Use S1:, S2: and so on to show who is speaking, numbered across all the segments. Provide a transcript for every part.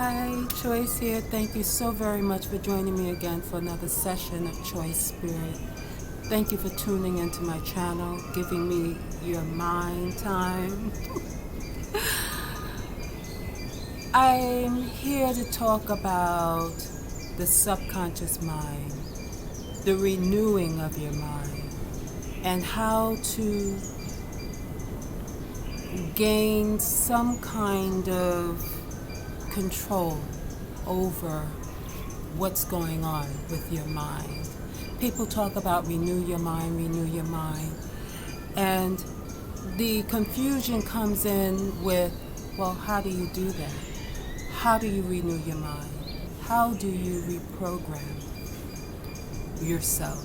S1: Hi, Choice here. Thank you so very much for joining me again for another session of Choice Spirit. Thank you for tuning into my channel, giving me your mind time. I'm here to talk about the subconscious mind, the renewing of your mind, and how to gain some kind of control over what's going on with your mind. People talk about renew your mind, and the confusion comes in with, well, how do you do that? How do you renew your mind? How do you reprogram yourself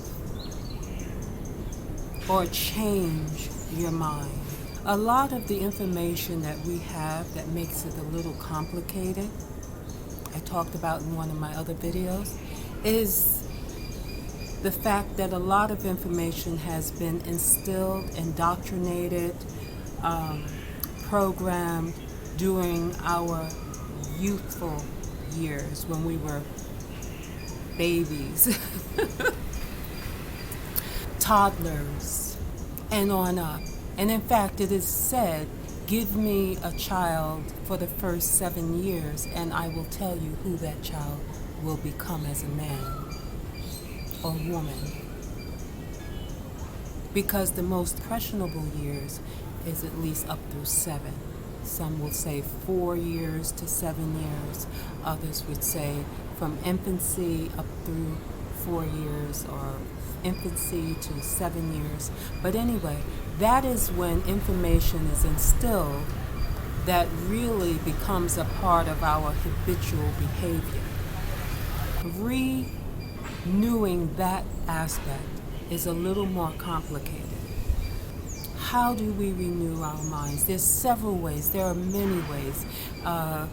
S1: or change your mind? A lot of the information that we have that makes it a little complicated, I talked about in one of my other videos, is the fact that a lot of information has been instilled, indoctrinated, programmed during our youthful years when we were babies, toddlers, and on up. And in fact, it is said, give me a child for the first 7 years and I will tell you who that child will become as a man or woman. Because the most questionable years is at least up through 7. Some will say 4 years to 7 years. Others would say from infancy up through 4 years, or infancy to 7 years. But anyway, that is when information is instilled that really becomes a part of our habitual behavior. Renewing that aspect is a little more complicated. How do we renew our minds? There's several ways. There are many ways.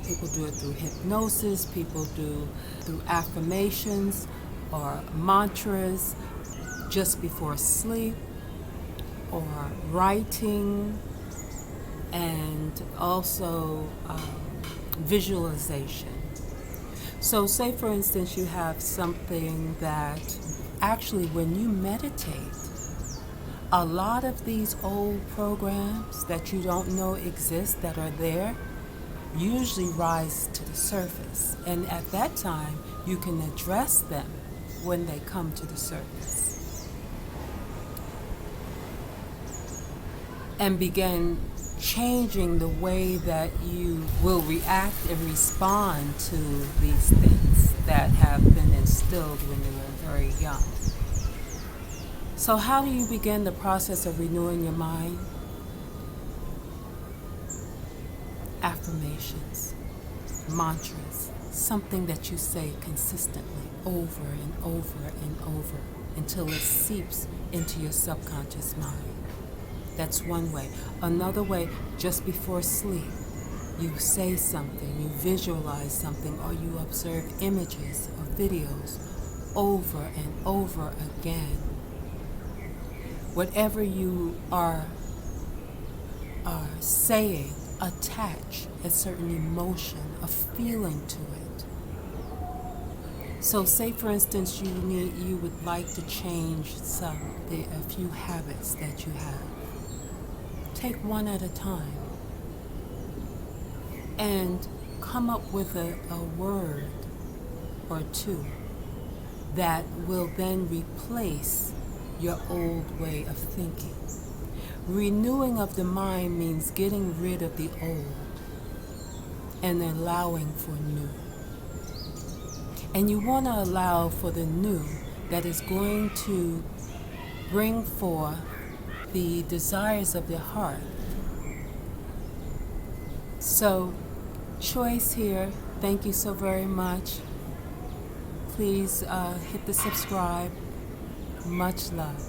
S1: People do it through hypnosis. People do through affirmations or mantras just before sleep, or writing, and also visualization. So say for instance you have something that actually when you meditate, a lot of these old programs that you don't know exist that are there usually rise to the surface, and at that time you can address them when they come to the surface and begin changing the way that you will react and respond to these things that have been instilled when you were very young. So how do you begin the process of renewing your mind? Affirmations, mantras, something that you say consistently over and over and over until it seeps into your subconscious mind. That's one way. Another way, just before sleep, you say something, you visualize something, or you observe images or videos over and over again. Whatever you are saying, attach a certain emotion, a feeling to it. So say for instance you would like to change a few habits that you have. Take one at a time and come up with a word or two that will then replace your old way of thinking. Renewing of the mind means getting rid of the old and allowing for new. And you want to allow for the new that is going to bring forth the desires of the heart. So, Choice here. Thank you so very much. Please hit the subscribe. Much love.